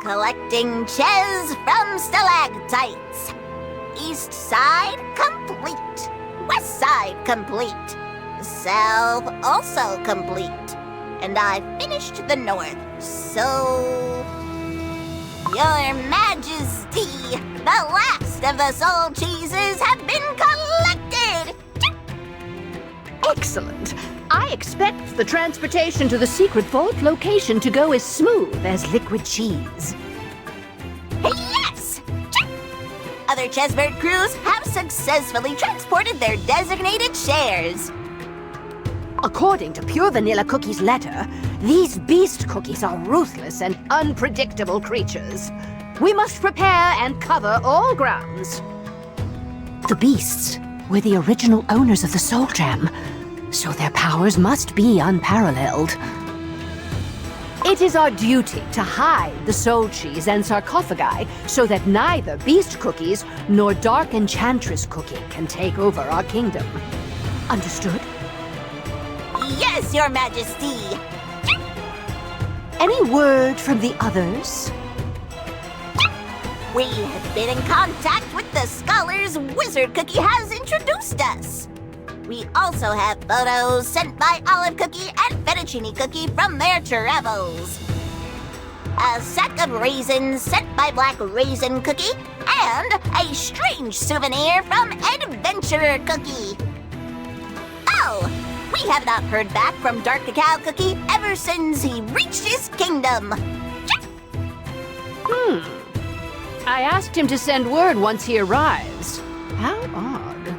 Collecting ches from stalactites. East side complete. West side complete. South also complete. And I finished the north, so... Your Majesty, the last of the soul cheeses have been collected! Excellent. I expect the transportation to the secret vault location to go as smooth as liquid cheese. Yes! Other Chessbird crews have successfully transported their designated shares. According to Pure Vanilla Cookie's letter, these beast cookies are ruthless and unpredictable creatures. We must prepare and cover all grounds. The beasts were the original owners of the Soul Gem, so their powers must be unparalleled. It is our duty to hide the soul cheese and sarcophagi so that neither beast cookies nor dark enchantress cookie can take over our kingdom. Understood? Yes, Your Majesty! Any word from the others? We have been in contact with the scholars Wizard Cookie has introduced us. We also have photos sent by Olive Cookie and Fettuccine Cookie from their travels. A sack of raisins sent by Black Raisin Cookie, and a strange souvenir from Adventurer Cookie. Oh, we have not heard back from Dark Cacao Cookie ever since he reached his kingdom. I asked him to send word once he arrives. How odd.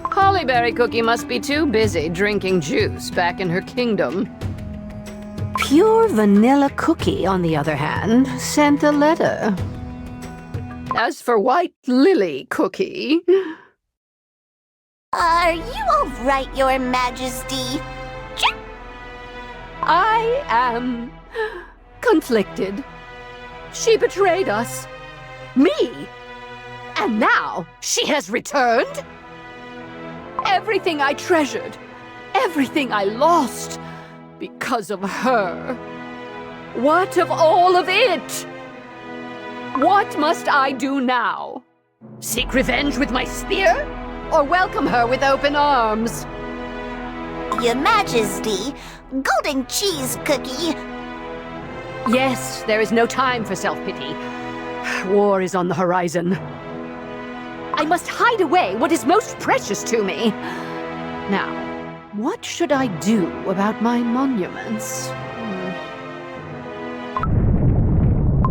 Hollyberry Cookie must be too busy drinking juice back in her kingdom. Pure Vanilla Cookie, on the other hand, sent a letter. As for White Lily Cookie... Are you all right, Your Majesty? I am conflicted. She betrayed us. Me! And now she has returned? Everything I treasured, everything I lost, because of her. What of all of it? What must I do now? Seek revenge with my spear? Or welcome her with open arms? Your Majesty, Golden Cheese Cookie. Yes, there is no time for self-pity. War is on the horizon. I must hide away what is most precious to me. Now, what should I do about my monuments?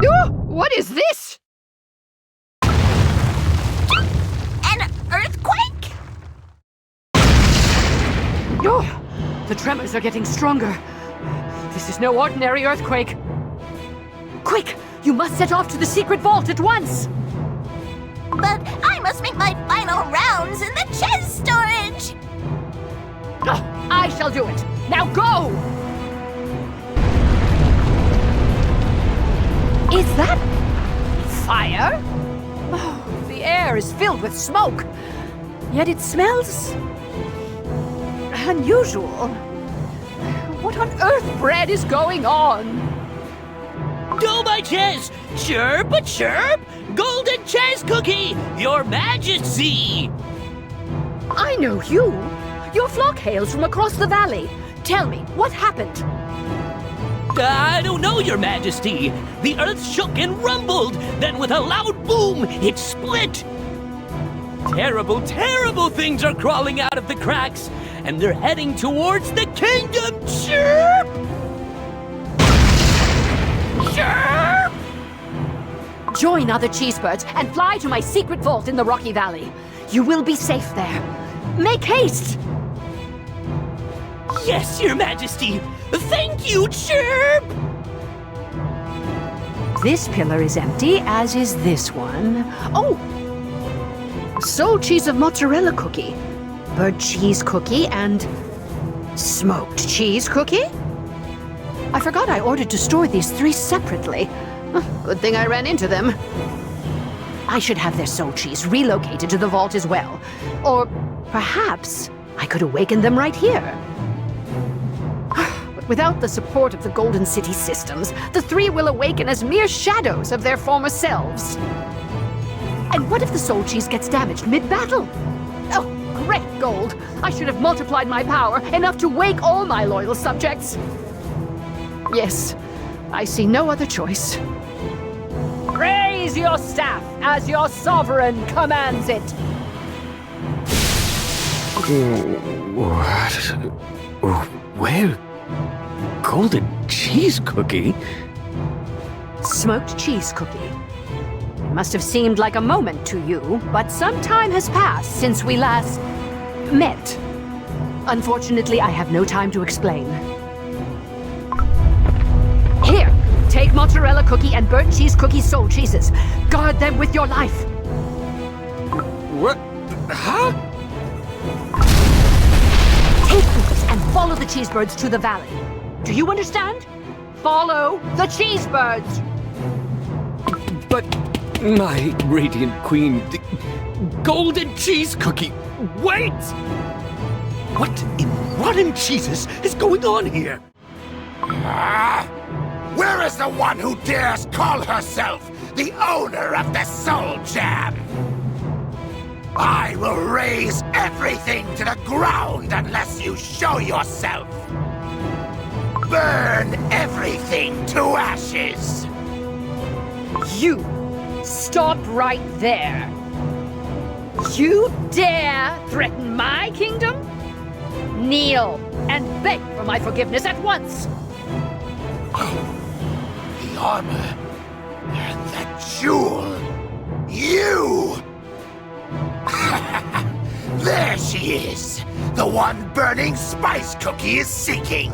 Oh, what is this? An earthquake? Oh, the tremors are getting stronger. This is no ordinary earthquake. Quick, you must set off to the secret vault at once. But I must make my final rounds in the chest storage! Oh, I shall do it! Now go! Is that... fire? Oh, the air is filled with smoke. Yet it smells... unusual. What on earth, bread, is going on? Go, my Ches! Chirp a chirp! Golden Ches Cookie! Your Majesty! I know you. Your flock hails from across the valley. Tell me, what happened? I don't know, Your Majesty. The earth shook and rumbled. Then with a loud boom, it split. Terrible, terrible things are crawling out of the cracks. And they're heading towards the kingdom. Chirp! Chirp! Join other cheesebirds and fly to my secret vault in the Rocky Valley. You will be safe there. Make haste! Yes, Your Majesty! Thank you, Chirp! This pillar is empty, as is this one. Oh! Soul cheese of mozzarella cookie, bird cheese cookie, and smoked cheese cookie? I forgot I ordered to store these three separately. Good thing I ran into them. I should have their soul cheese relocated to the vault as well. Or perhaps I could awaken them right here. But Without the support of the Golden City systems, the three will awaken as mere shadows of their former selves. And what if the soul cheese gets damaged mid-battle? Oh, great gold! I should have multiplied my power enough to wake all my loyal subjects. Yes, I see no other choice. Raise your staff as your sovereign commands it! What? Where? Golden cheese cookie? Smoked cheese cookie. It must have seemed like a moment to you, but some time has passed since we last met. Unfortunately, I have no time to explain. Here, take mozzarella cookie and burnt cheese cookie soul cheeses. Guard them with your life. What? Huh? Take these and follow the cheesebirds to the valley. Do you understand? Follow the cheesebirds! But, my radiant queen, the golden cheese cookie, wait! What in rotten cheeses is going on here? Where is the one who dares call herself the owner of the Soul Jam? I will raise everything to the ground unless you show yourself. Burn everything to ashes. You! Stop right there! You dare threaten my kingdom? Kneel and beg for my forgiveness at once! The armor and that jewel. You! There she is! The one burning spice cookie is seeking!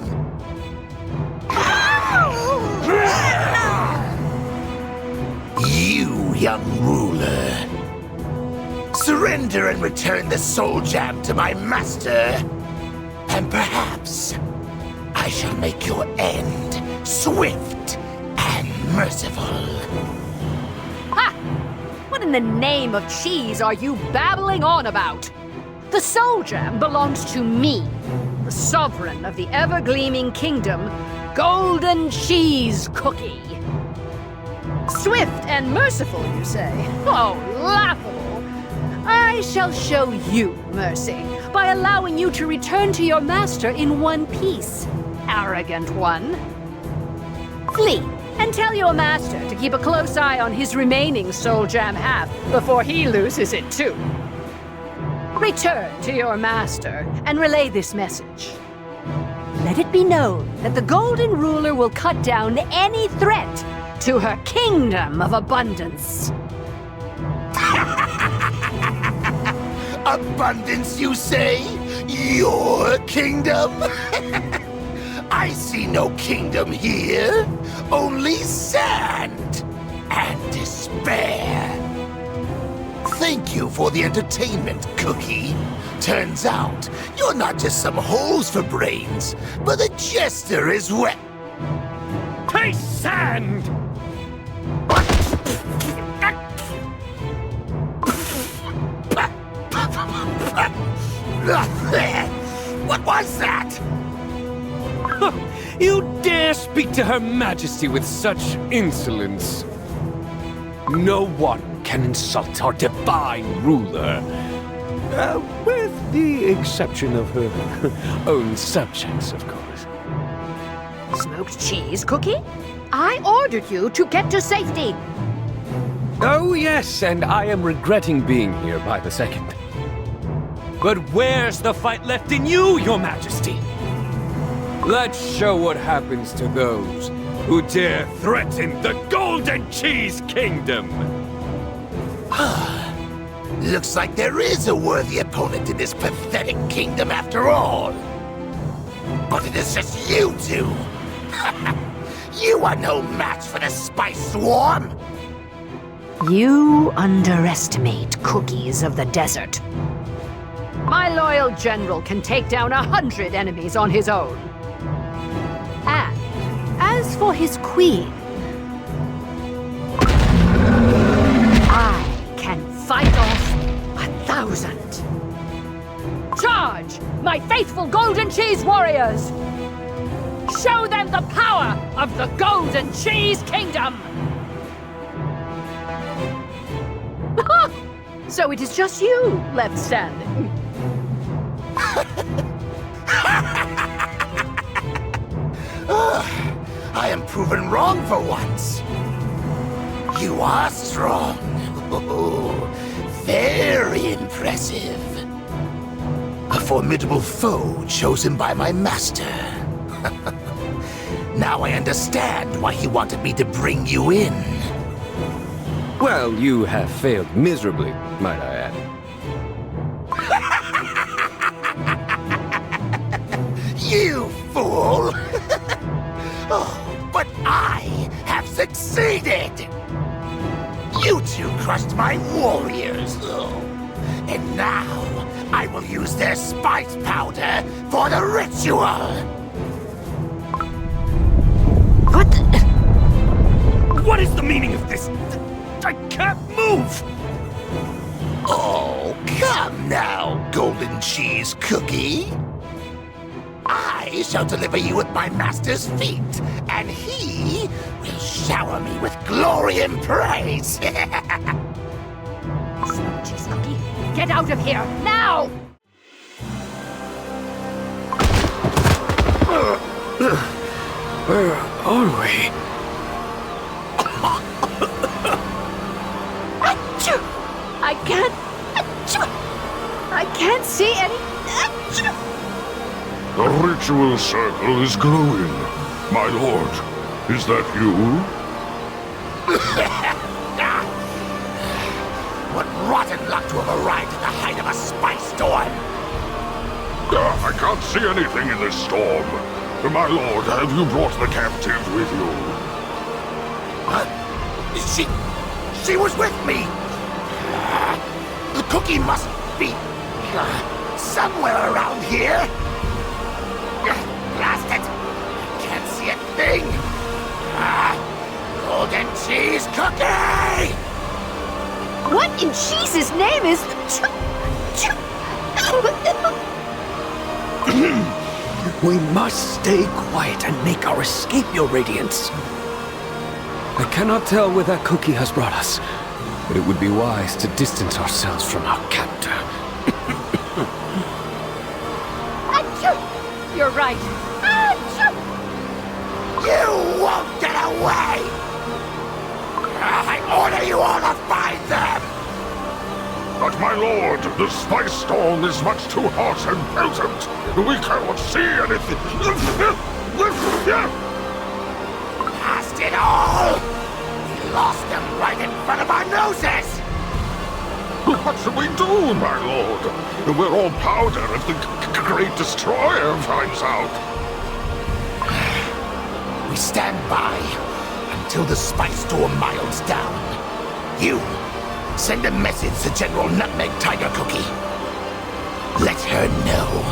You, young ruler. Surrender and return the soul jam to my master. And perhaps I shall make your end swift and merciful. Ha! What in the name of cheese are you babbling on about? The soul jam belongs to me, the sovereign of the ever-gleaming kingdom, Golden Cheese Cookie. Swift and merciful, you say? Oh, laughable! I shall show you mercy by allowing you to return to your master in one piece, arrogant one. Flee, and tell your master to keep a close eye on his remaining soul jam half before he loses it too. Return to your master and relay this message. Let it be known that the Golden Ruler will cut down any threat to her kingdom of abundance. Abundance, you say? Your kingdom? I see no kingdom here, only sand and despair. Thank you for the entertainment, Cookie. Turns out, you're not just some holes for brains, but the jester is wet. Taste sand! What was that? You dare speak to Her Majesty with such insolence? No one can insult our divine ruler. With the exception of her own subjects, of course. Smoked cheese cookie? I ordered you to get to safety. Oh, yes, and I am regretting being here by the second. But where's the fight left in you, Your Majesty? Let's show what happens to those who dare threaten the Golden Cheese Kingdom! Looks like there is a worthy opponent in this pathetic kingdom after all. But it is just you two. You are no match for the Spice Swarm. You underestimate cookies of the desert. My loyal general can take down 100 enemies on his own. And as for his queen, I can fight off 1,000. Charge, my faithful golden cheese warriors! Show the power of the Golden Cheese Kingdom! So it is just you left standing. I am proven wrong for once. You are strong. Very impressive. A formidable foe chosen by my master. Now I understand why he wanted me to bring you in. Well, you have failed miserably, might I add. You fool! Oh, but I have succeeded! You two crushed my warriors, and now I will use their spice powder for the ritual! What is the meaning of this? I can't move! Oh, come now, Golden Cheese Cookie. I shall deliver you at my master's feet, and he will shower me with glory and praise. Snow Cheese Cookie, get out of here, now! Where are we? I can't see any... The ritual circle is glowing. My lord, is that you? What rotten luck to have arrived at the height of a spice storm! I can't see anything in this storm. My lord, have you brought the captive with you? She was with me! The cookie must be somewhere around here. Blast it! I can't see a thing. Golden Cheese Cookie! What in Jesus' name is... We must stay quiet and make our escape, your radiance. I cannot tell where that cookie has brought us, but it would be wise to distance ourselves from our captor. You're right. You won't get away! I order you all to find them! But my lord, the spice storm is much too hot and potent. We cannot see anything. Past it all! We lost them right in front of our noses! What should we do, my lord? We're all powder if the Great Destroyer finds out. We stand by until the spice storm miles down. You, send a message to General Nutmeg Tiger Cookie. Let her know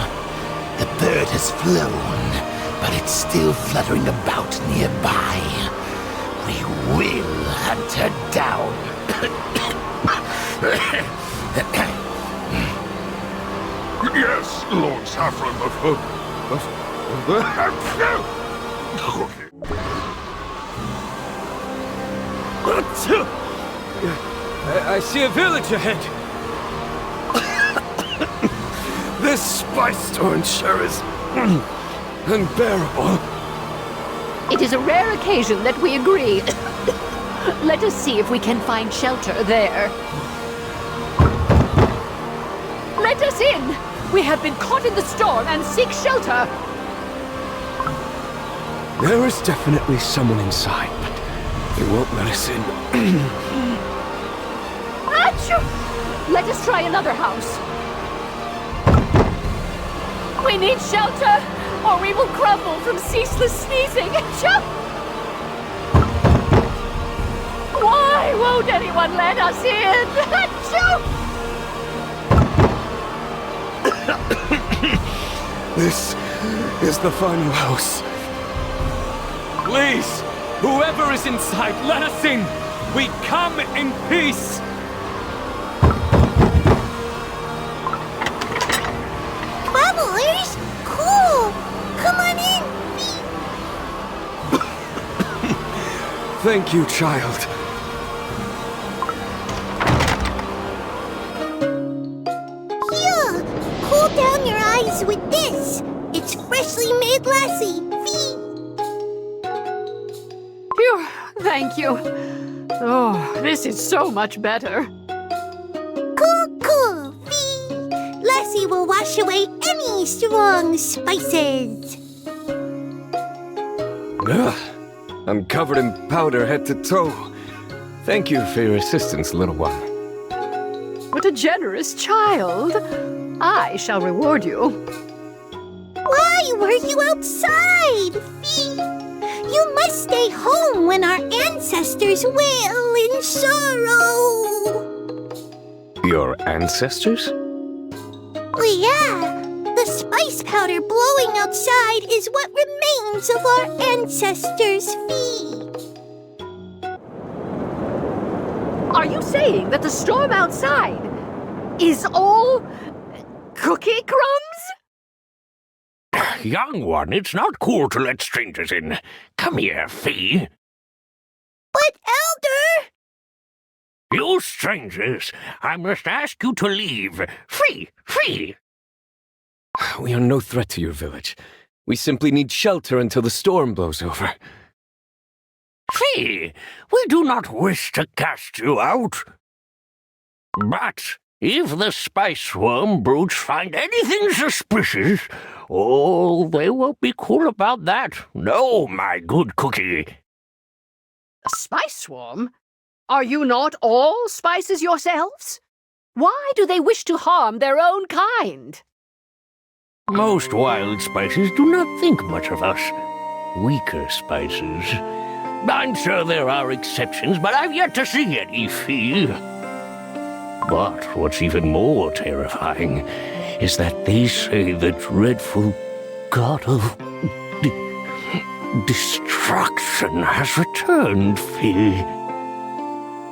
the bird has flown, but it's still fluttering about nearby. We will hunt her down. Yes, Lord Saffron I see a village ahead. This spice storm sure is unbearable. It is a rare occasion that we agree. Let us see if we can find shelter there. Let us in! We have been caught in the storm and seek shelter! There is definitely someone inside, but they won't let us in. Achoo! Let us try another house. We need shelter, or we will crumble from ceaseless sneezing. Achoo! Why won't anyone let us in? Achoo! This is the final house. Please, whoever is inside, let us in. We come in peace. Bubblers? Cool! Come on in! Thank you, child. Here, cool down your eyes with this. It's freshly made lassi. Fee. Phew, thank you. Oh, this is so much better. Cool. Fee. Lassi will wash away any strong spices. Ugh, I'm covered in powder head to toe. Thank you for your assistance, little one. What a generous child. I shall reward you. Why were you outside, Fee? You must stay home when our ancestors wail in sorrow. Your ancestors? Oh, yeah. The spice powder blowing outside is what remains of our ancestors' Fee. Are you saying that the storm outside is all cookie crumbs? Young one, it's not cool to let strangers in. Come here, Fee. But, Elder! You strangers, I must ask you to leave. Free! We are no threat to your village. We simply need shelter until the storm blows over. Fee, we do not wish to cast you out. But if the spice swarm brutes find anything suspicious, oh, they won't be cool about that. No, my good cookie. A spice swarm? Are you not all spices yourselves? Why do they wish to harm their own kind? Most wild spices do not think much of us. Weaker spices. I'm sure there are exceptions, but I've yet to see any, Fee. But what's even more terrifying is that they say the dreadful god of destruction has returned, Fee.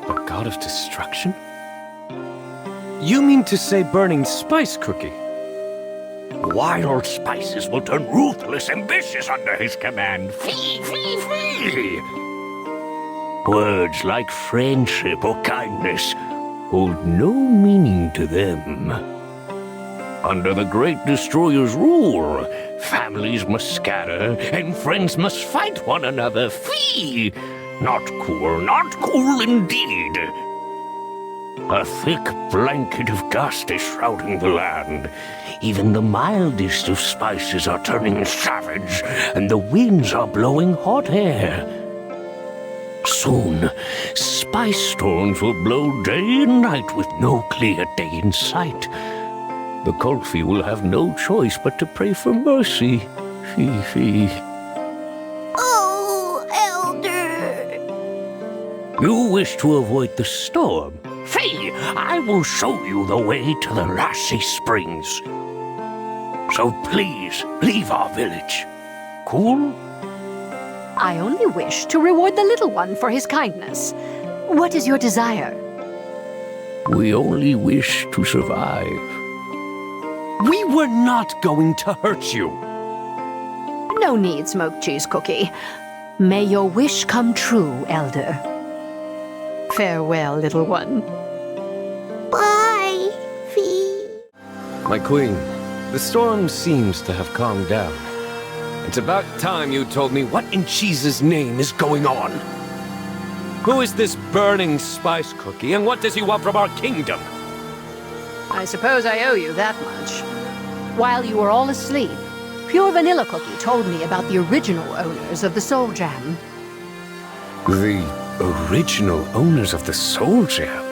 The god of destruction? You mean to say burning spice cookie? Wild spices will turn ruthless and vicious under his command. Fee! Words like friendship or kindness hold no meaning to them. Under the Great Destroyer's rule, families must scatter and friends must fight one another. Fee! Not cool indeed. A thick blanket of dust is shrouding the land. Even the mildest of spices are turning savage, and the winds are blowing hot air. Soon, spice storms will blow day and night with no clear day in sight. The Kulfi will have no choice but to pray for mercy. Fee. Oh, Elder. You wish to avoid the storm? Fee, I will show you the way to the Lassi Springs. So please, leave our village. Cool? I only wish to reward the little one for his kindness. What is your desire? We only wish to survive. We were not going to hurt you. No need, smoked cheese cookie. May your wish come true, Elder. Farewell, little one. Bye, Fee. My queen, the storm seems to have calmed down. It's about time you told me what in cheese's name is going on. Who is this burning spice cookie, and what does he want from our kingdom? I suppose I owe you that much. While you were all asleep, Pure Vanilla Cookie told me about the original owners of the Soul Jam. The original owners of the Soul Jam?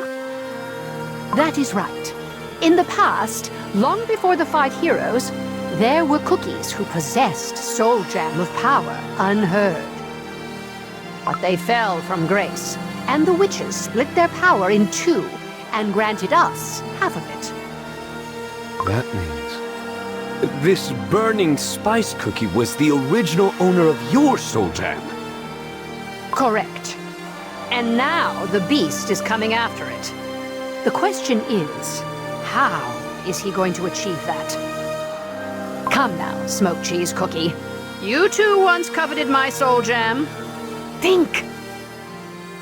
That is right. In the past, long before the 5 heroes, there were cookies who possessed Soul Jam of power unheard. But they fell from grace, and the witches split their power in 2 and granted us half of it. That means this burning spice cookie was the original owner of your Soul Jam. Correct. And now the beast is coming after it. The question is, how is he going to achieve that? Come now, smoked cheese cookie. You too once coveted my Soul Jam. Think!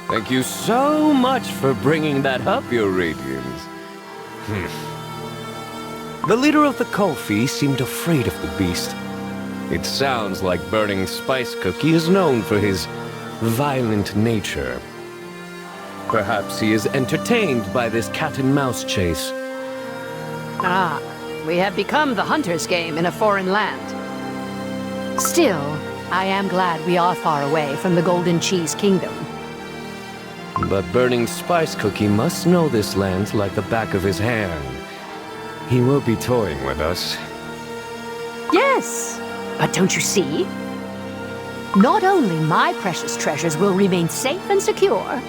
Thank you so much for bringing that up, Your Radiance. The leader of the Kulfi seemed afraid of the beast. It sounds like Burning Spice Cookie is known for his violent nature. Perhaps he is entertained by this cat-and-mouse chase. Ah, we have become the hunter's game in a foreign land. Still, I am glad we are far away from the Golden Cheese Kingdom. But Burning Spice Cookie must know this land like the back of his hand. He will be toying with us. Yes, but don't you see? Not only my precious treasures will remain safe and secure,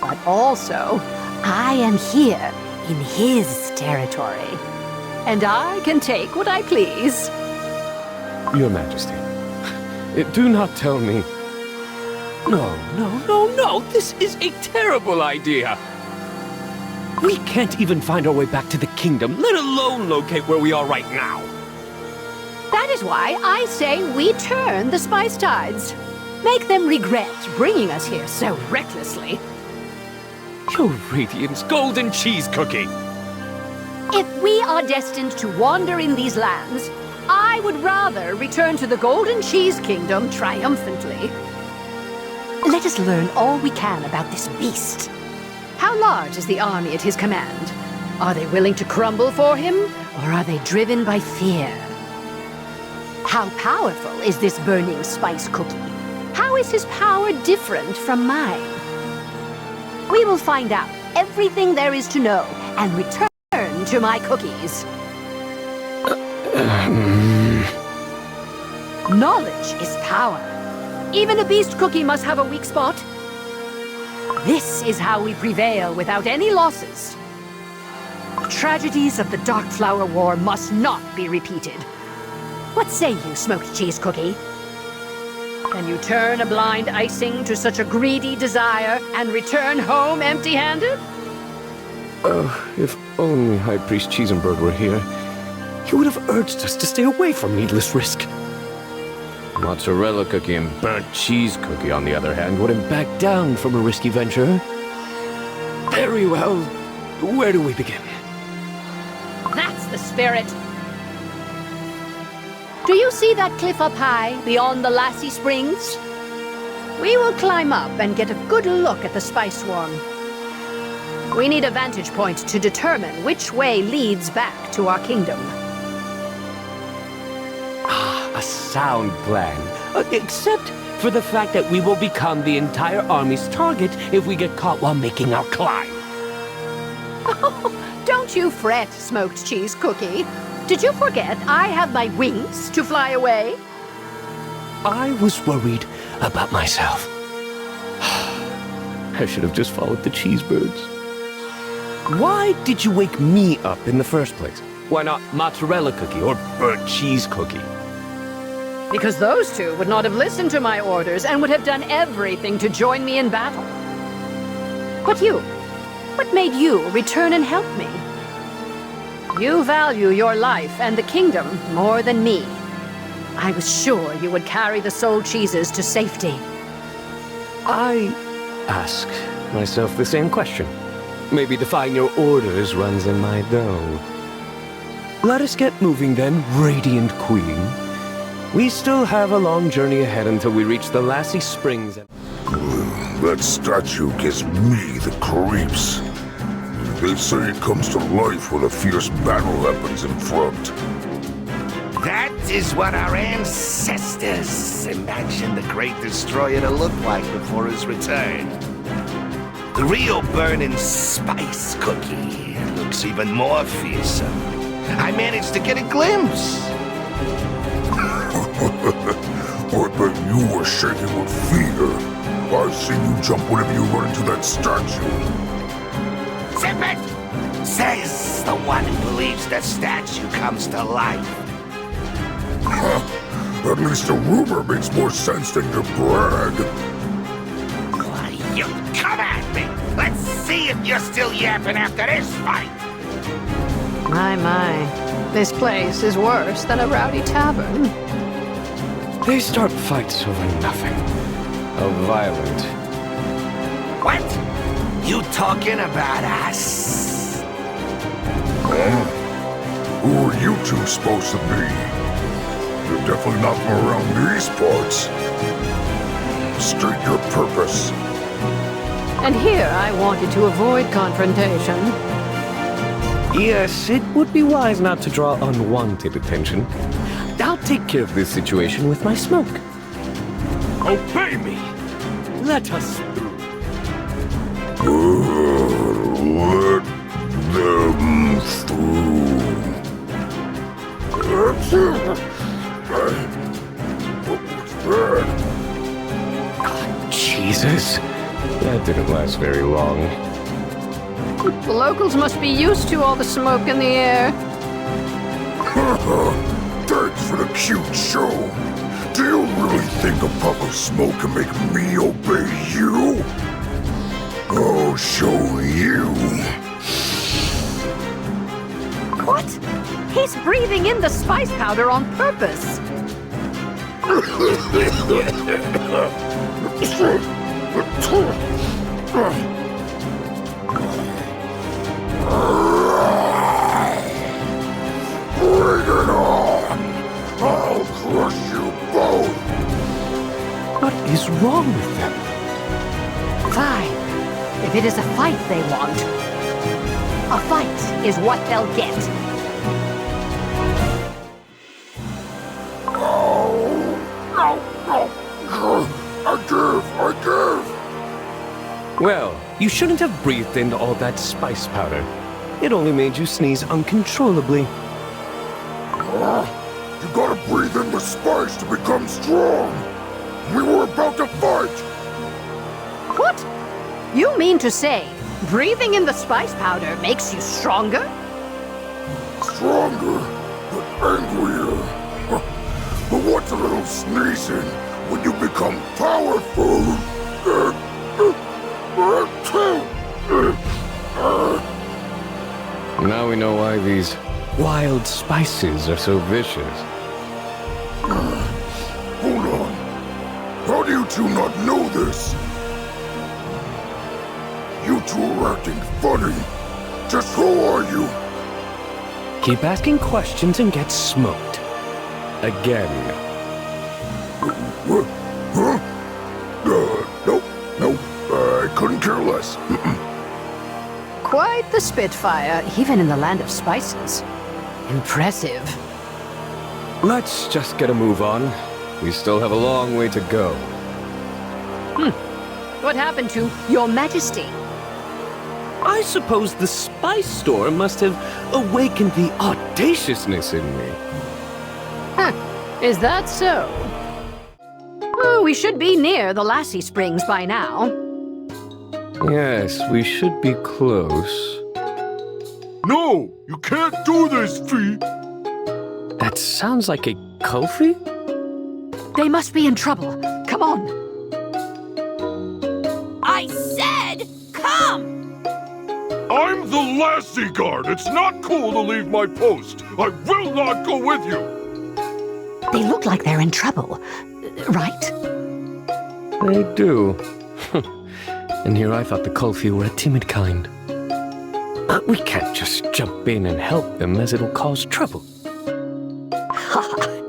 but also I am here in his territory. And I can take what I please. Your Majesty, do not tell me... No, this is a terrible idea. We can't even find our way back to the kingdom, let alone locate where we are right now. That is why I say we turn the spice tides. Make them regret bringing us here so recklessly. Your Radiance Golden Cheese Cookie! If we are destined to wander in these lands, I would rather return to the Golden Cheese Kingdom triumphantly. Let us learn all we can about this beast. How large is the army at his command? Are they willing to crumble for him, or are they driven by fear? How powerful is this Burning Spice Cookie? How is his power different from mine? We will find out everything there is to know and return to my cookies. Knowledge is power. Even a beast cookie must have a weak spot. This is how we prevail without any losses. The tragedies of the Dark Flower War must not be repeated. What say you, Smoked Cheese Cookie? Can you turn a blind icing to such a greedy desire and return home empty-handed? If only High Priest Cheesenberg were here, he would have urged us to stay away from needless risk. Mozzarella Cookie and Burnt Cheese Cookie, on the other hand, wouldn't back down from a risky venture. Very well. Where do we begin? That's the spirit. Do you see that cliff up high, beyond the Lassi Springs? We will climb up and get a good look at the spice swarm. We need a vantage point to determine which way leads back to our kingdom. A sound plan. Except for the fact that we will become the entire army's target if we get caught while making our climb. Don't you fret, Smoked Cheese Cookie. Did you forget I have my wings to fly away? I was worried about myself. I should have just followed the cheesebirds. Why did you wake me up in the first place? Why not Mozzarella Cookie or Burnt Cheese Cookie? Because those two would not have listened to my orders and would have done everything to join me in battle. But you, what made you return and help me? You value your life and the kingdom more than me. I was sure you would carry the soul cheeses to safety. I ask myself the same question. Maybe defying your orders runs in my dough. Let us get moving then, Radiant Queen. We still have a long journey ahead until we reach the Lassi Springs. That statue gives me the creeps. They say it comes to life when a fierce battle happens in front. That is what our ancestors imagined the Great Destroyer to look like before his return. The real Burning Spice Cookie looks even more fearsome. I managed to get a glimpse. I bet you were shaking with fear. I've seen you jump whenever you run into that statue. Zip it! Says the one who believes the statue comes to life. At least a rumor makes more sense than your brag. Why, you come at me! Let's see if you're still yapping after this fight! My. This place is worse than a rowdy tavern. They start fights over nothing. How violent. What? You talking about us? Huh? Who are you two supposed to be? You're definitely not from around these parts. State your purpose. And here I wanted to avoid confrontation. Yes, it would be wise not to draw unwanted attention. I'll take care of this situation with my smoke. Obey me! Let us through. Let them through. What was that? Jesus, that didn't last very long. The locals must be used to all the smoke in the air. Thanks for the cute show. Do you really think a puff of smoke can make me obey you? I'll show you. What? He's breathing in the spice powder on purpose. Bring it on! I'll crush you both! What is wrong with them? Fine. If it is a fight they want, a fight is what they'll get. I give! Well, you shouldn't have breathed in all that spice powder. It only made you sneeze uncontrollably. You gotta breathe in the spice to become strong! We were about to fight! What? You mean to say breathing in the spice powder makes you stronger? Stronger, but angrier. But what's a little sneezing when you become powerful? Now we know why these wild spices are so vicious. Hold on. How do you two not know this? You two are acting funny. Just who are you? Keep asking questions and get smoked. Again. What? Huh? Nope. I couldn't care less. Quite the spitfire, even in the land of spices. Impressive. Let's just get a move on. We still have a long way to go. What happened to Your Majesty? I suppose the spice storm must have awakened the audaciousness in me. Is that so? Oh, we should be near the Lassi Springs by now. Yes, we should be close. No, you can't do this, Fee. That sounds like a Kulfi? They must be in trouble. Come on. I said, come! I'm the Lassi guard. It's not cool to leave my post. I will not go with you. They look like they're in trouble, right? They do. And here I thought the Kulfi were a timid kind. But we can't just jump in and help them, as it'll cause trouble.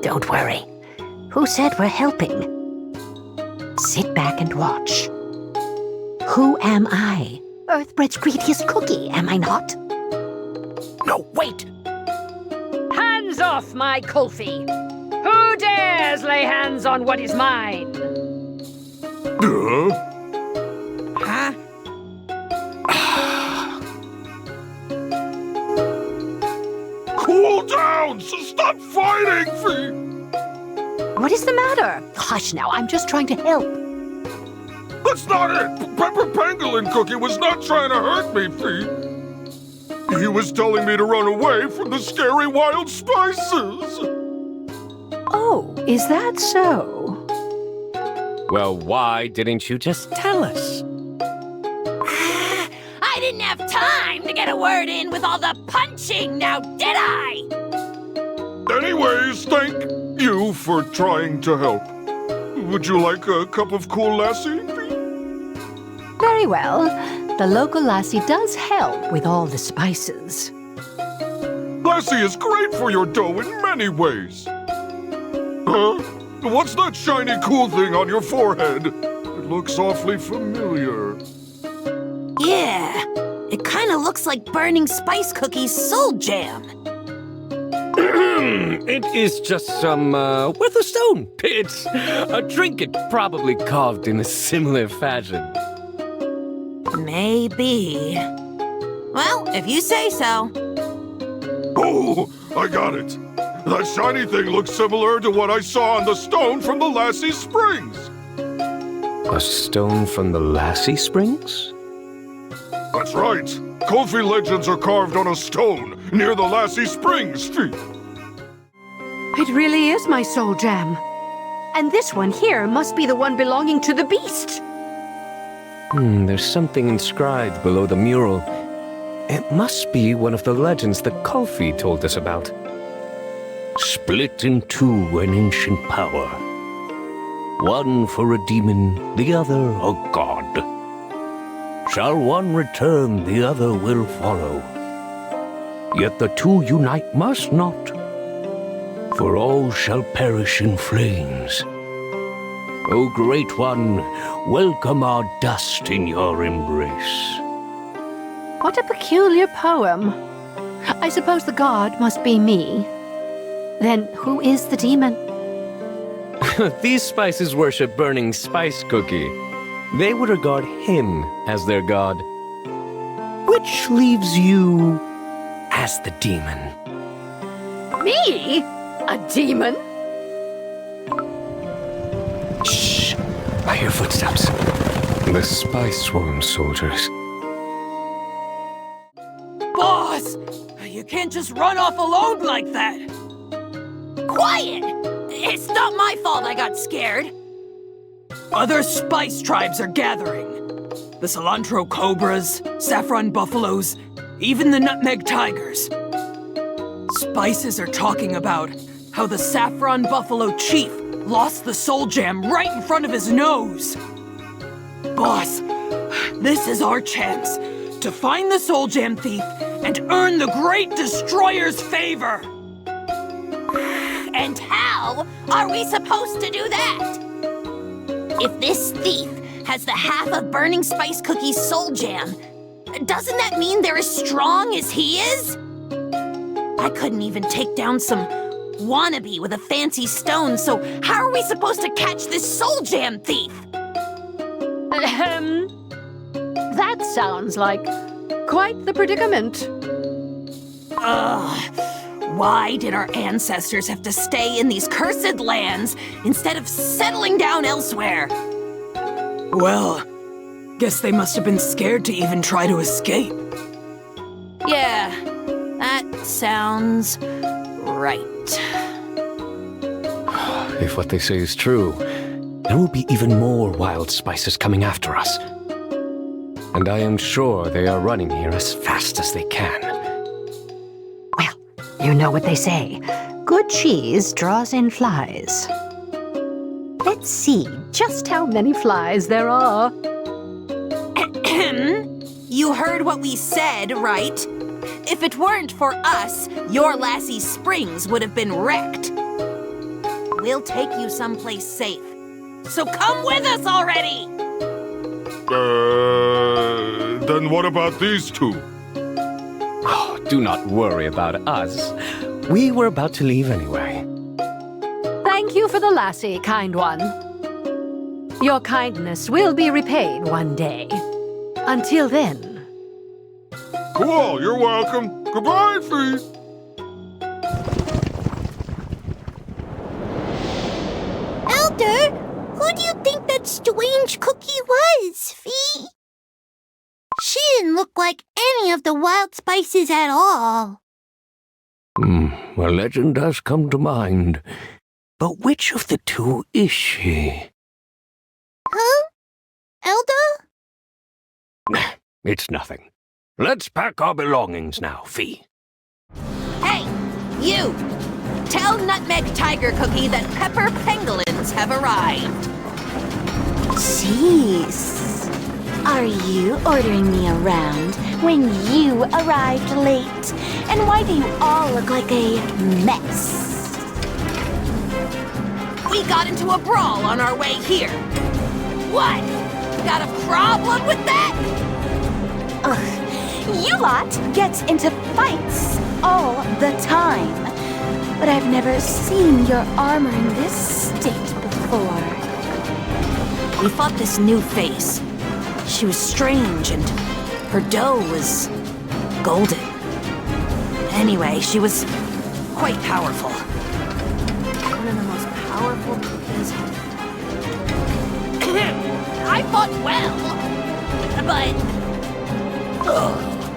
Don't worry. Who said we're helping? Sit back and watch. Who am I? Earthbread's greediest cookie, am I not? No, wait! Hands off my Kulfi! Who dares lay hands on what is mine? Huh? Cool down! So stop fighting, Fee! What is the matter? Hush now, I'm just trying to help. That's not it! Pepper Pangolin Cookie was not trying to hurt me, Fee. He was telling me to run away from the scary wild spices. Oh, is that so? Well, why didn't you just tell us? I didn't have time to get a word in with all the punching, now did I? Anyways, thank you for trying to help. Would you like a cup of cool lassi, Fee? Very Very well. The local lassie does help with all the spices. Lassi is great for your dough in many ways. Huh? What's that shiny cool thing on your forehead? It looks awfully familiar. Yeah, it kind of looks like burning spice cookies soul jam. It is just some, worth a stone. It's a trinket probably carved in a similar fashion. Maybe. Well, if you say so. Oh, I got it. That shiny thing looks similar to what I saw on the stone from the Lassi Springs. A stone from the Lassi Springs? That's right. Kulfi legends are carved on a stone near the Lassi Springs. It really is my soul gem. And this one here must be the one belonging to the beast. There's something inscribed below the mural. It must be one of the legends that Kulfi told us about. Split in two an ancient power. One for a demon, the other a god. Shall one return, the other will follow. Yet the two unite must not, for all shall perish in flames. O Great One, welcome our dust in your embrace. What a peculiar poem. I suppose the god must be me. Then who is the demon? These spices worship Burning Spice Cookie. They would regard him as their god. Which leaves you as the demon. Me? A demon? Shh! I hear footsteps. The Spice-Worm soldiers. Boss! You can't just run off alone like that! Quiet! It's not my fault I got scared. Other spice tribes are gathering. The cilantro cobras, saffron buffaloes, even the nutmeg tigers. Spices are talking about how the saffron buffalo chief lost the soul jam right in front of his nose. Boss, this is our chance to find the soul jam thief and earn the great destroyer's favor. And how are we supposed to do that? If this thief has the half of Burning Spice Cookie's soul jam, doesn't that mean they're as strong as he is? I couldn't even take down some wannabe with a fancy stone, so how are we supposed to catch this soul jam thief? That sounds like quite the predicament. Why did our ancestors have to stay in these cursed lands instead of settling down elsewhere? Well, guess they must have been scared to even try to escape. Yeah, that sounds right. If what they say is true, there will be even more wild spices coming after us. And I am sure they are running here as fast as they can. Well, you know what they say. Good cheese draws in flies. Let's see just how many flies there are. You heard what we said, right? If it weren't for us, your Lassi Springs would have been wrecked. We'll take you someplace safe. So come with us already! Then what about these two? Oh, do not worry about us. We were about to leave anyway. Thank you for the lassie, kind one. Your kindness will be repaid one day. Until then... Cool, you're welcome. Goodbye, Fee. Elder, who do you think that strange cookie was, Fee? She didn't look like any of the wild spices at all. A legend does come to mind. But which of the two is she? Huh? Elder? It's nothing. Let's pack our belongings now, Fee. Hey, you! Tell Nutmeg Tiger Cookie that pepper pangolins have arrived. Jeez. Are you ordering me around when you arrived late? And why do you all look like a mess? We got into a brawl on our way here. What? Got a problem with that? Ugh, you lot get into fights all the time. But I've never seen your armor in this state before. We fought this new face. She was strange and her dough was golden. Anyway, she was quite powerful. One of the most powerful cookies. I fought well, but...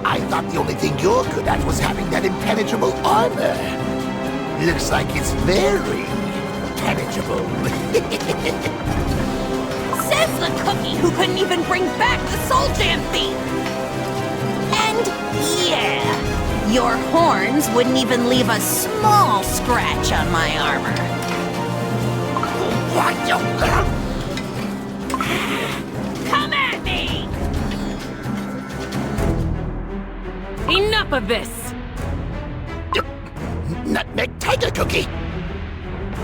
I thought the only thing you're good at was having that impenetrable armor. Looks like it's very impenetrable. Says the cookie who couldn't even bring back the Soul Jam thief! And yeah, your horns wouldn't even leave a small scratch on my armor. What you... Come at me! Enough of this! Nutmeg Tiger Cookie!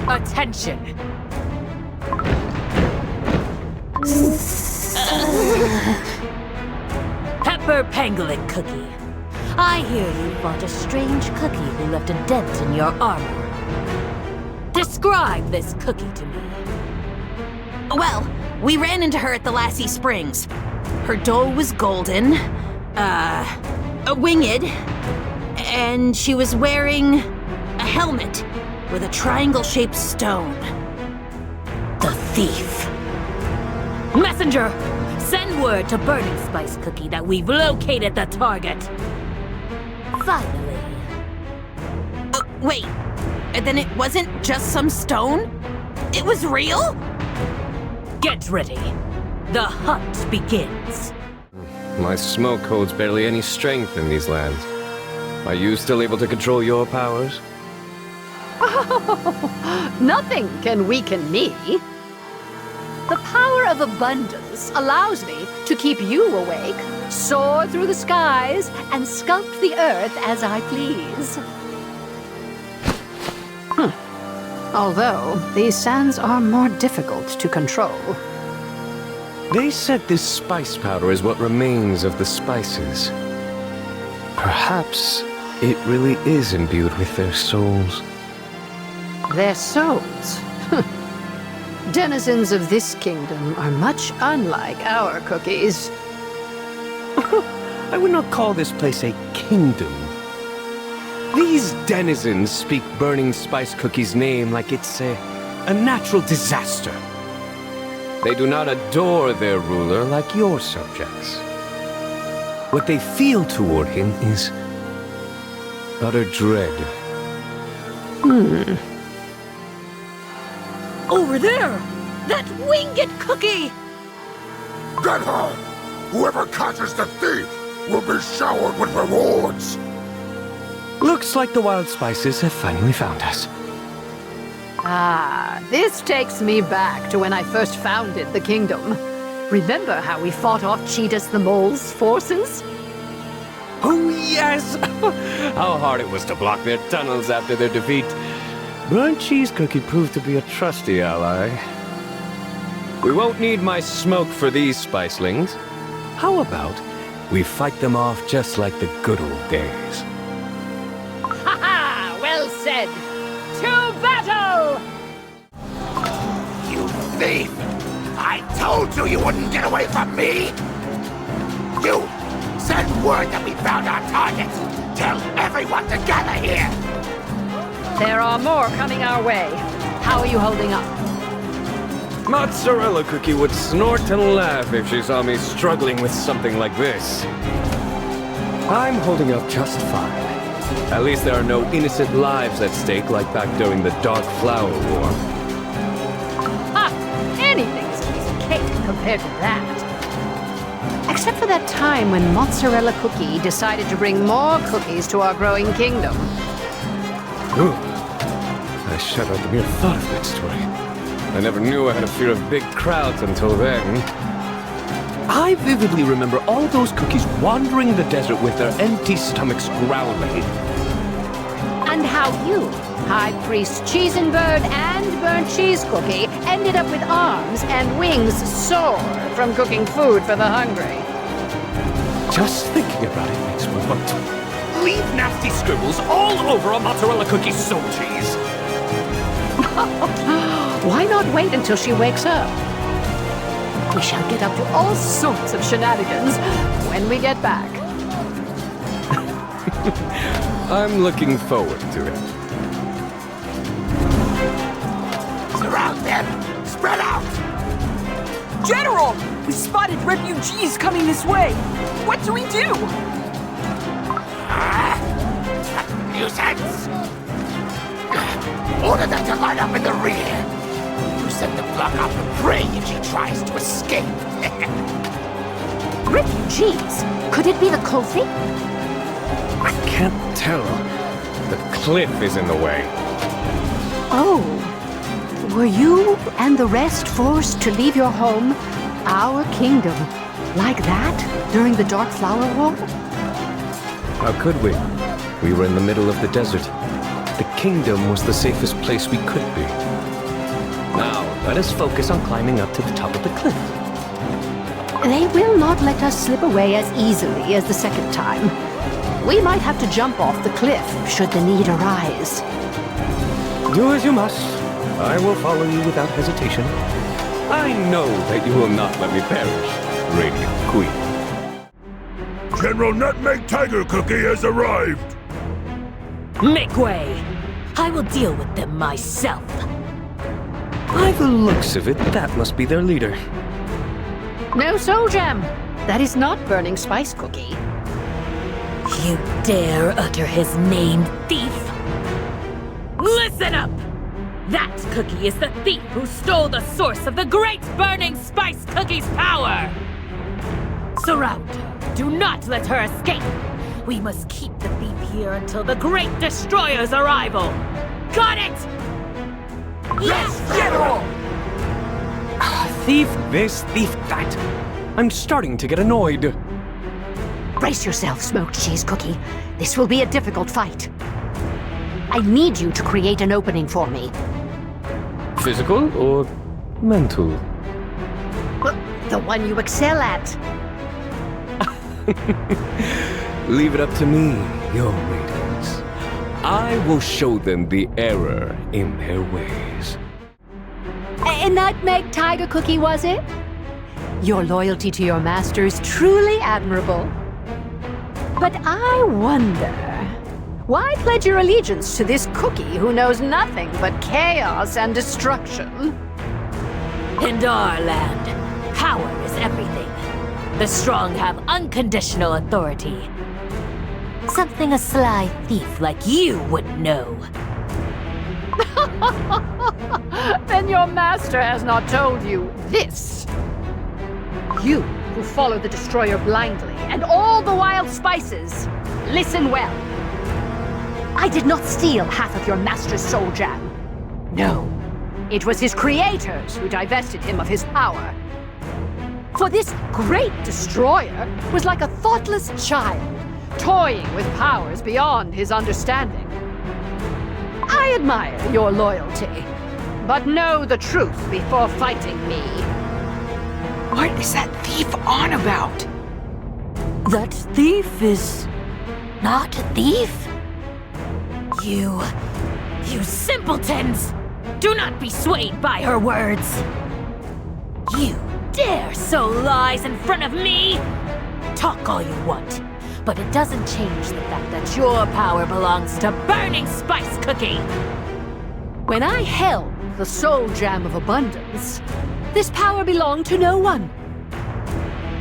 Attention! Pepper Pangolin Cookie. I hear you fought a strange cookie who left a dent in your armor. Describe this cookie to me. Well, we ran into her at the Lassi Springs. Her dough was golden, winged, and she was wearing a helmet with a triangle-shaped stone. The thief. Messenger, send word to Burning Spice Cookie that we've located the target. Finally. Wait, then it wasn't just some stone? It was real? Get ready. The hunt begins. My smoke holds barely any strength in these lands. Are you still able to control your powers? Nothing can weaken me. The power of abundance allows me to keep you awake, soar through the skies, and sculpt the earth as I please. Although, these sands are more difficult to control. They said this spice powder is what remains of the spices. Perhaps it really is imbued with their souls. Their souls? Denizens of this kingdom are much unlike our cookies. I would not call this place a kingdom. These denizens speak Burning Spice Cookie's name like it's a natural disaster. They do not adore their ruler like your subjects. What they feel toward him is utter dread. Over there! That winged cookie! Get her! Whoever catches the thief will be showered with rewards! Looks like the wild spices have finally found us. Ah, this takes me back to when I first founded the kingdom. Remember how we fought off Cheetahs the Mole's forces? Oh, yes! How hard it was to block their tunnels after their defeat. Burnt Cheese Cookie proved to be a trusty ally. We won't need my smoke for these spicelings. How about we fight them off just like the good old days? Ha-ha! Well said! To battle! You thief! I told you you wouldn't get away from me! You! Send word that we found our target! Tell everyone to gather here! There are more coming our way. How are you holding up? Mozzarella Cookie would snort and laugh if she saw me struggling with something like this. I'm holding up just fine. At least there are no innocent lives at stake like back during the Dark Flower War. Ha! Anything's a piece of cake compared to that. Except for that time when Mozzarella Cookie decided to bring more cookies to our growing kingdom. Ooh. I shudder at the mere thought of that story. I never knew I had a fear of big crowds until then. I vividly remember all those cookies wandering the desert with their empty stomachs growling. And how you, High Priest Cheesenbird and Burnt Cheese Cookie, ended up with arms and wings sore from cooking food for the hungry. Just thinking about it makes me want to leave nasty scribbles all over a mozzarella cookie soul cheese. Why not wait until she wakes up? We shall get up to all sorts of shenanigans when we get back. I'm looking forward to it. Surround them! Spread out! General! We spotted refugees coming this way. What do we do? Nuisance! Order them to line up in the rear. You set the block off the prey if she tries to escape. Refugees? Could it be the Kulfi? I can't tell. The cliff is in the way. Oh. Were you and the rest forced to leave your home, our kingdom, like that during the Dark Flower War? How could we? We were in the middle of the desert. The kingdom was the safest place we could be. Now, let us focus on climbing up to the top of the cliff. They will not let us slip away as easily as the second time. We might have to jump off the cliff should the need arise. Do as you must. I will follow you without hesitation. I know that you will not let me perish, Radiant Queen. General Nutmeg Tiger Cookie has arrived. Make way! I will deal with them myself. By the looks of it, that must be their leader. No soul gem. That is not Burning Spice Cookie. You dare utter his name, thief? Listen up! That cookie is the thief who stole the source of the great Burning Spice Cookie's power! Surround her. Do not let her escape. We must keep the thief here until the Great Destroyer's arrival. Got it? Yes, General! Thief this, thief that. I'm starting to get annoyed. Brace yourself, Smoked Cheese Cookie. This will be a difficult fight. I need you to create an opening for me. Physical or mental? The one you excel at. Leave it up to me, your radiance. I will show them the error in their ways. A Nutmeg Tiger Cookie, was it? Your loyalty to your master is truly admirable. But I wonder, why pledge your allegiance to this cookie who knows nothing but chaos and destruction? In our land, power is everything. The strong have unconditional authority. Something a sly thief like you wouldn't know. Then your master has not told you this. You, who follow the Destroyer blindly, and all the wild spices, listen well. I did not steal half of your master's soul jam. No, it was his creators who divested him of his power. For this great Destroyer was like a thoughtless child, toying with powers beyond his understanding. I admire your loyalty, but know the truth before fighting me. What is that thief on about? That thief is not a thief? You simpletons! Do not be swayed by her words! You dare sow lies in front of me? Talk all you want, but it doesn't change the fact that your power belongs to Burning Spice Cookie! When I held the soul jam of abundance, this power belonged to no one.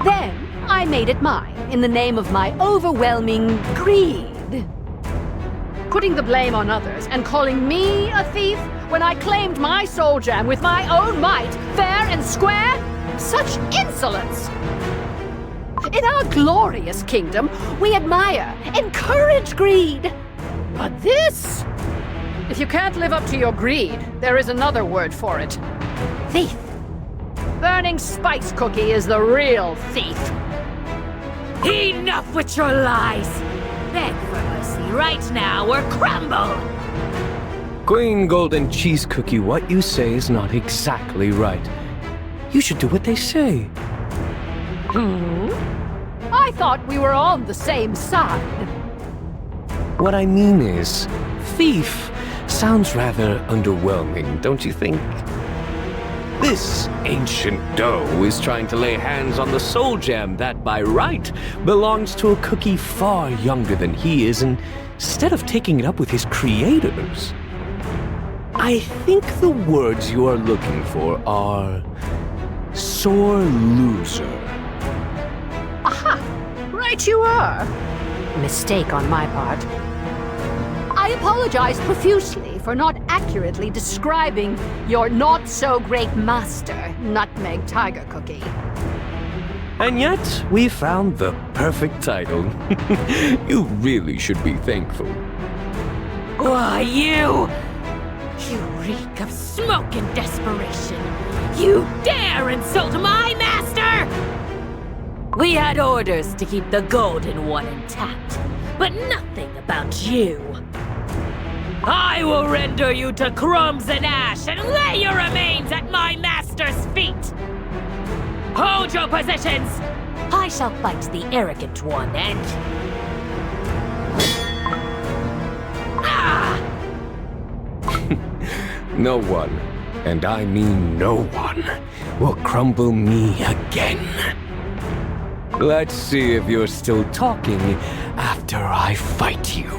Then I made it mine in the name of my overwhelming greed. Putting the blame on others and calling me a thief when I claimed my soul jam with my own might, fair and square? Such insolence! In our glorious kingdom, we admire, encourage greed. But this? If you can't live up to your greed, there is another word for it. Thief. Burning Spice Cookie is the real thief. Enough with your lies! Beg for mercy right now or crumble! Queen Golden Cheese Cookie, what you say is not exactly right. You should do what they say. I thought we were on the same side. What I mean is, thief sounds rather underwhelming, don't you think? This ancient dough is trying to lay hands on the soul gem that, by right, belongs to a cookie far younger than he is, and instead of taking it up with his creators, I think the words you are looking for are sore loser. Aha! Right you are. Mistake on my part. I apologize profusely for not accurately describing your not-so-great master, Nutmeg Tiger Cookie. And yet, we found the perfect title. You really should be thankful. Why, you reek of smoke and desperation! You dare insult my master! We had orders to keep the golden one intact, but nothing about you. I will render you to crumbs and ash and lay your remains at my master's feet! Hold your positions! I shall fight the arrogant one and... Ah! No one, and I mean no one, will crumble me again. Let's see if you're still talking after I fight you.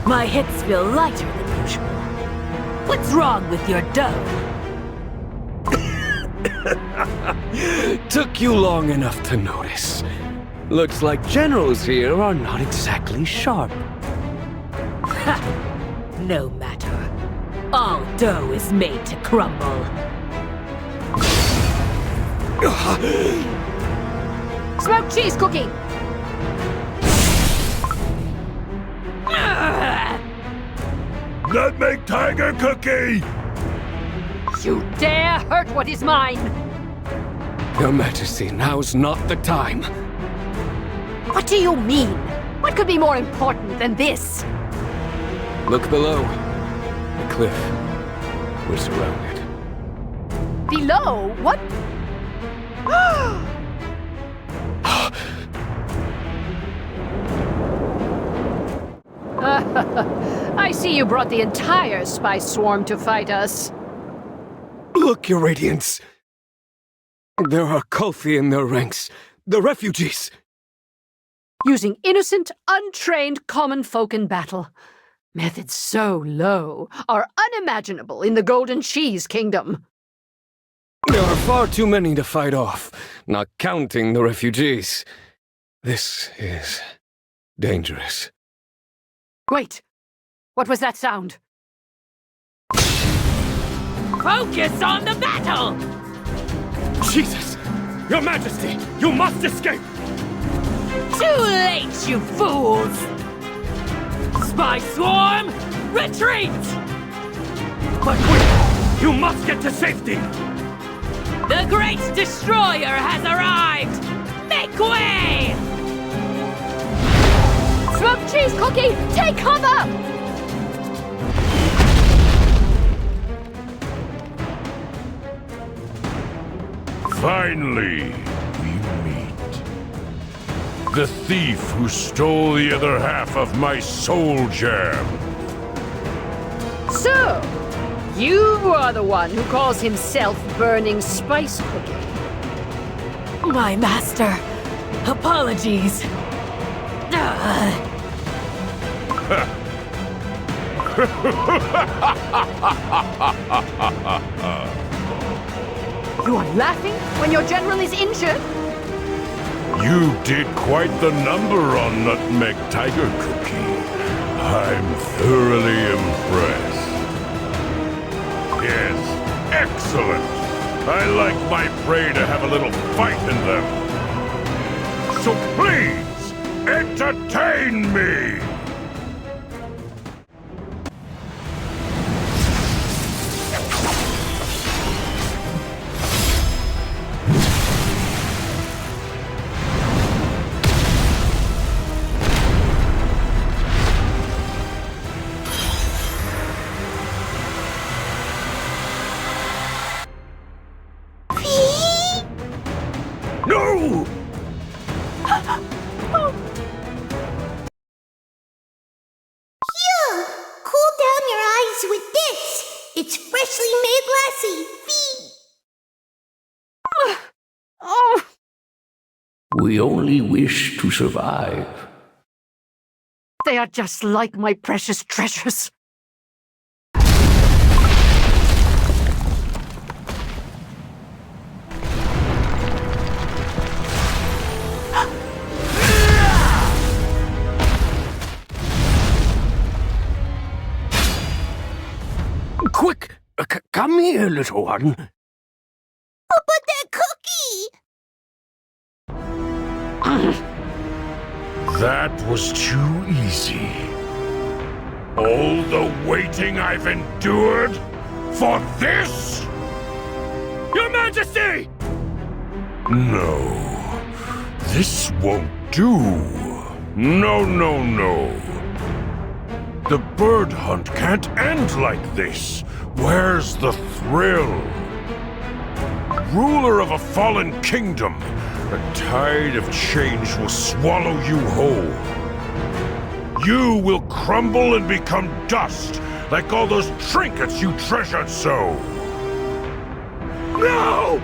My hits feel lighter than usual. What's wrong with your dough? Took you long enough to notice. Looks like generals here are not exactly sharp. No matter. All dough is made to crumble. Smoked cheese cookie! Nutmeg Tiger Cookie! You dare hurt what is mine! Your Majesty, now's not the time. What do you mean? What could be more important than this? Look below. The cliff. We're surrounded. Below? What? I see you brought the entire spice swarm to fight us. Look, Your Radiance. There are Kulfi in their ranks. The refugees. Using innocent, untrained common folk in battle. Methods so low are unimaginable in the Golden Cheese Kingdom. There are far too many to fight off, not counting the refugees. This is dangerous. Wait, what was that sound? Focus on the battle! Jesus! Your Majesty, you must escape! Too late, you fools! Spy Swarm, retreat! But quick! You must get to safety! The Great Destroyer has arrived! Make way! Smoked cheese cookie, take cover! Finally, we meet. The thief who stole the other half of my soul gem. So, you are the one who calls himself Burning Spice Cookie. My master, apologies. You are laughing when your general is injured? You did quite the number on Nutmeg Tiger Cookie. I'm thoroughly impressed. Yes, excellent. I like my prey to have a little fight in them. So please, entertain me! No! Here, cool down your eyes with this. It's freshly made lassi. Fee. Oh, We only wish to survive. they are just like my precious treasures. Quick! Come here, little one. Oh, but that cookie! That was too easy. All the waiting I've endured for this? Your Majesty! No. This won't do. No, no, no. The bird hunt can't end like this. Where's the thrill? Ruler of a fallen kingdom, a tide of change will swallow you whole. You will crumble and become dust, like all those trinkets you treasured so. No!